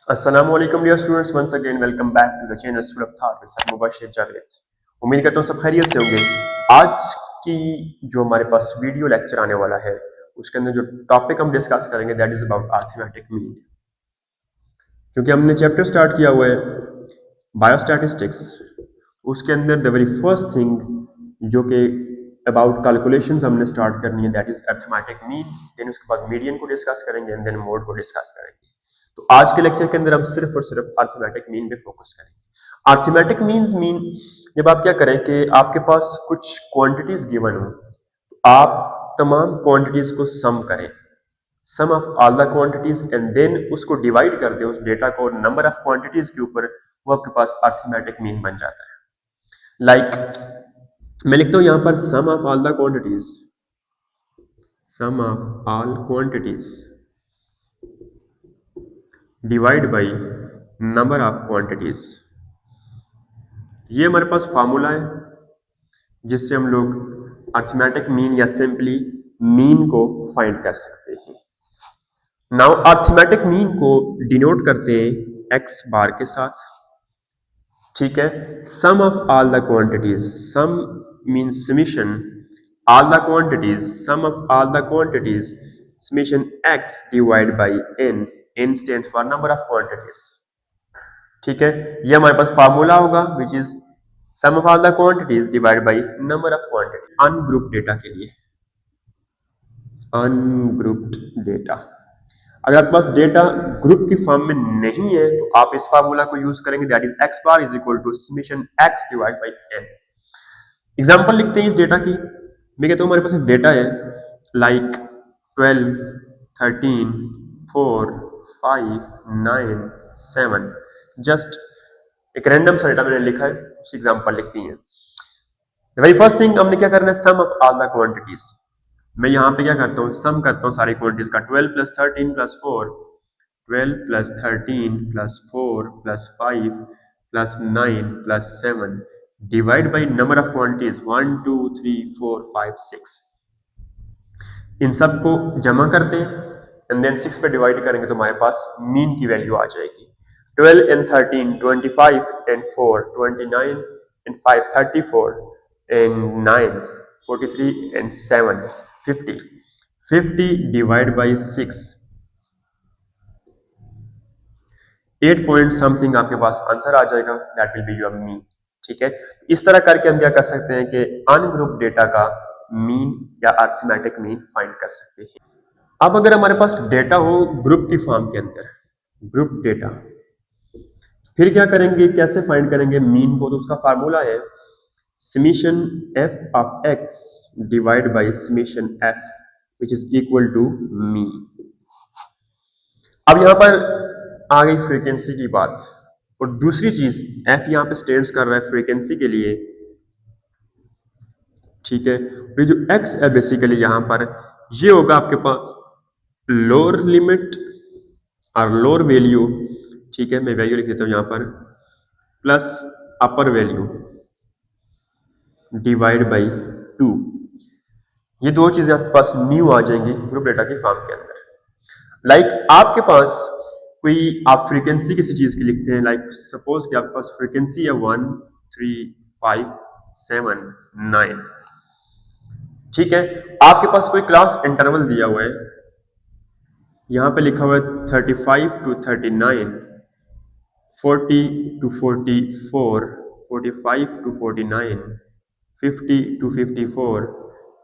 Assalamualaikum dear students, once again welcome back to the channel School of Thought with Sir Mubashir Javed। उम्मीद करता हूँ सब खैरियत से होंगे। आज की जो हमारे पास वीडियो लेक्चर आने वाला है उसके अंदर जो टॉपिक हम डिस्कस करेंगे that is about arithmetic mean. क्योंकि हमने चैप्टर स्टार्ट किया हुआ है बायोस्टैटिस्टिक्स, उसके अंदर द वेरी फर्स्ट थिंग जो कि अबाउट कैलकुलेशंस हमने स्टार्ट करनी है that is arithmetic mean. Then उसके बाद मीडियन को डिस्कस करेंगे एंड देन मोड को डिस्कस करेंगे। तो आज के लेक्चर के अंदर हम सिर्फ और सिर्फ अरिथमेटिक मीन पे फोकस करेंगे। अरिथमेटिक मीन्स मीन जब आप क्या करें कि आपके पास कुछ क्वांटिटीज गिवन हो, आप तमाम क्वांटिटीज को सम करें, sum of all the quantities and then उसको डिवाइड कर दे उस डेटा को नंबर ऑफ क्वांटिटीज के ऊपर, वो आपके पास अरिथमेटिक मीन बन जाता है। मैं लिखता हूं यहां पर sum of all the quantities, sum of all quantities divide by number of quantities. ये हमारे पास फार्मूला है जिससे हम लोग अरिथमेटिक मीन या सिंपली मीन को फाइंड कर सकते हैं। नाउ अरिथमेटिक मीन को डिनोट करते हैं एक्स बार के साथ, ठीक है। Sum of all the quantities, sum means summation all the quantities, sum of all the quantities summation x divide by N, N stands for number of quantities, ठीक है। ये हमारे पास फार्मूला होगा which is sum of all the quantities divide by number of quantity. Ungrouped data के लिए, ungrouped data, अगर आपके पास डेटा ग्रुप की फॉर्म में नहीं है तो आप इस फार्मूला को यूज करेंगे that is x bar is equal to summation x divide by n. Example लिखते हैं इस डेटा की। मैं कहता हूं हमारे पास एक डेटा है लाइक 12, 13, 4, 5, 9, 7, जस्ट एक रैंडम सा डेटा मैंने लिखा है, उस एग्जांपल लिखती हैं। वेरी फर्स्ट थिंग हमने क्या करना है, sum of all the quantities. मैं यहाँ पे क्या करता हूँ, सम करता हूँ सारी क्वांटिटीज का। 12 plus 13 plus 4, 12 plus 13 plus 4 plus 5 plus 9 plus 7 divide by number of quantities 1 2 3 4 5 6। इन सबको जमा करते हैं एंड देन 6 पे डिवाइड करेंगे तो हमारे पास मीन की वैल्यू आ जाएगी। 12 and 13 25 and 4 29 and 5 34 and 9 43 and 7 50 50 divide by 6 8 point something आपके पास आंसर आ जाएगा, that will be your mean, ठीक है। इस तरह करके हम क्या कर सकते हैं कि अनग्रुप डेटा का मीन या अरिथमेटिक मीन फाइंड कर सकते हैं। अब अगर हमारे पास डेटा हो ग्रुप की फॉर्म के अंदर, ग्रुप डेटा, फिर क्या करेंगे, कैसे फाइंड करेंगे मीन को, तो उसका फार्मूला है summation f of x divide by summation f which is equal to mean. अब यहां पर आ गई फ्रीक्वेंसी की बात, और दूसरी चीज एफ यहां पे स्टैंड्स कर रहा है फ्रीक्वेंसी के लिए, ठीक है। ये जो एक्स है बेसिकली यहां पर ये होगा आपके पास लोअर लिमिट और लोअर वैल्यू, ठीक है। मैं वैल्यू लिख देता हूं यहां पर plus upper value divide by 2। ये दो चीजें आपके पास न्यू आ जाएंगी ग्रुप डेटा की फॉर्म के अंदर। आपके पास कोई आप फ्रीक्वेंसी किसी चीज की लिखते हैं, सपोज कि आपके पास फ्रीक्वेंसी है 1 3 5 7 9, ठीक है। आपके पास कोई क्लास इंटरवल दिया हुआ है, यहां पे लिखा हुआ है 35 to 39, 40 to 44, 45 to 49, 50 to 54,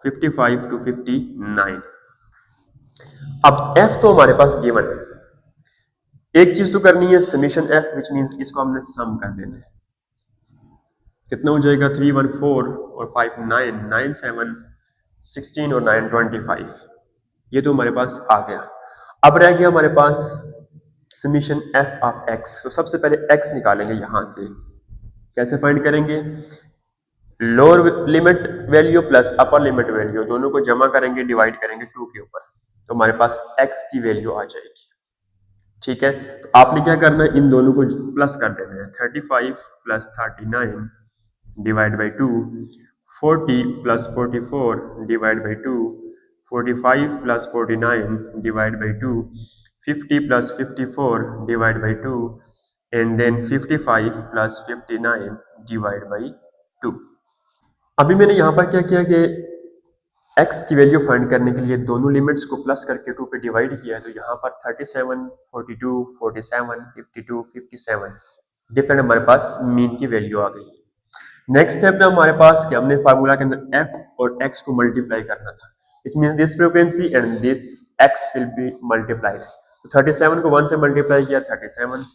55 to 59। अब f तो हमारे पास गिवन है, एक चीज तो करनी है समेशन f विच मींस इसको हमने सम कर देना है। कितना हो जाएगा 314 और 5 9 9 7 16 और 9 25। ये तो हमारे पास आ गया। अब रह गया हमारे पास समेशन f ऑफ x। तो सबसे पहले x निकालेंगे यहां से। कैसे फाइंड करेंगे, lower limit value plus upper limit value दोनों को जमा करेंगे, डिवाइड करेंगे 2 के ऊपर, तो हमारे पास x की वैल्यू आ जाएगी, ठीक है। तो आपने क्या करना है, इन दोनों को प्लस कर देना है। 35 plus 39 divide by 2, 40 plus 44 divide by 2, 45 plus 49 divide by 2, 50 plus 54 divide by 2 and then 55 plus 59 divide by 2। अभी मैंने यहाँ पर क्या किया कि x की वैल्यू फाइंड करने के लिए दोनों लिमिट्स को प्लस करके 2 पे डिवाइड किया है, तो यहाँ पर 37, 42, 47, 52, 57 डिफरेंट हमारे पास मीन की वैल्यू आ गई है। नेक्स्ट स्टेप में हमारे पास कि हमने फार्मूला के अंदर f और x को मल्टीप्लाई करना था। It mean this frequency and this x will be multiplied. तो 37 को 1 से मल्टीप्लाई किया 37,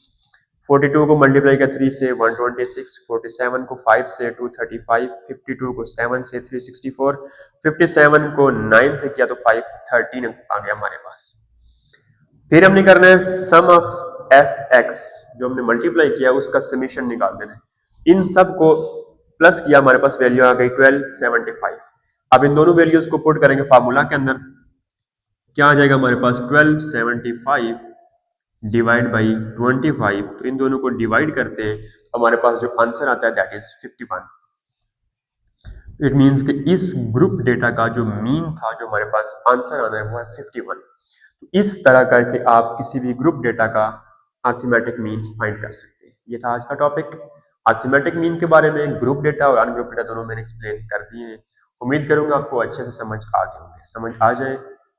42 को मल्टीप्लाई किया 3 से 126, 47 को 5 से 235, 52 को 7 से 364, 57 को 9 से किया तो 513 आ गया हमारे पास। फिर हमने करना है सम ऑफ एफ एक्स, जो हमने मल्टीप्लाई किया उसका समीशन निकाल देना है। इन सब को प्लस किया, हमारे पास वैल्यू आ गई 1275। अब इन दोनों वैल्यूज को पुट करेंगे फार्मूला के अंदर, क्या आ जाएगा हमारे पास 1275 डिवाइड बाई 25। तो इन दोनों को डिवाइड करते हैं, हमारे पास जो आंसर आता है दैट इज 51। इट मीन्स कि इस ग्रुप डेटा का जो मीन था, जो हमारे पास आंसर आना है वो है 51। तो इस तरह करके आप किसी भी ग्रुप डेटा का अर्थमेटिक मीन फाइंड कर सकते हैं। ये था आज का टॉपिक अर्थमेटिक मीन के बारे में। ग्रुप डेटा और अनग्रुप डेटा दोनों मैंने एक्सप्लेन कर दिए हैं। उम्मीद करूंगा आपको अच्छे से समझ आ गए होंगे। समझ आ जाए,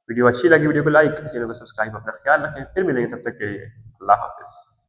वीडियो अच्छी लगी वीडियो को लाइक, चैनल को सब्सक्राइब। अपना ख्याल रखें, फिर मिलेंगे, तब तक के लिए अल्लाह हाफिज।